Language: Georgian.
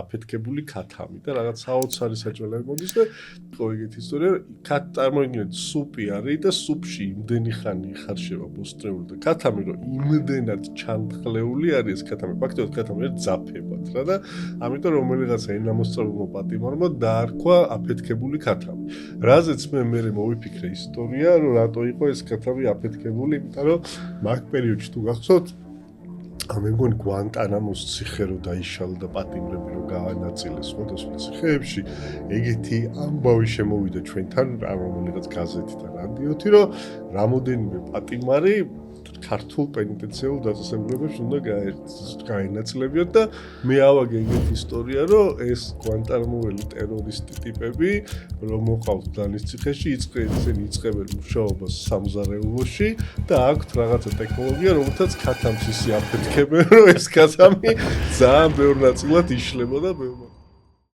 აფეთქებული ქათამი და რაღაც საოცარი საჭმელები მოდის და იყო ეგეთი ისტორია, წარმოგიდგენთ, სუპი არის და სუპში იმდენი ხანი იხარშება მოსწრებული და ქათამი რომ იმდენად ჩანთხლეული არის ეს ქათამი, ფაქტობრივად ქათამი არის ძაფებად რა და ამიტომ რომელიღაცა ენამოსწორებულმა პატიმარმა დაარქვა აფეთქებული ქათამი. რაზეც მე მოვიფიქრე ისტორია, რომ რატო იყო ეს ქათამი აფეთქებული, იმიტომ რომ მაგ პერიოდში თუ გახსოვთ მე მგონი გვანტანამოს ციხე რო დაიშალა და პატიმრები რო გაანაწილეს სხვადასხვა ციხეებში, ეგეთი ამბავი შემოვიდა ჩვენთან, რომელიღაც გაზეთიდან, რადიოთი, რომ რამოდენიმე პატიმარი ქართულ პენიტენციალურ დაწესებულებებს უნდა გაენაწილებიათ და მე ავაგე ეგეთი ისტორია, რომ ეს გვანტანამოველი ტერორისტი ტიპები, რომ მოყავთ დანის ციხეში, ისინი იწყებენ მუშაობას სამზარეულოში და აქვთ რაღაცა ტექნოლოგია, რომელთაც ქათამს ისე აფეთქებენ, რომ ეს ქათამი ძალიან ბევრ ნაწილად იშლება და ბევრ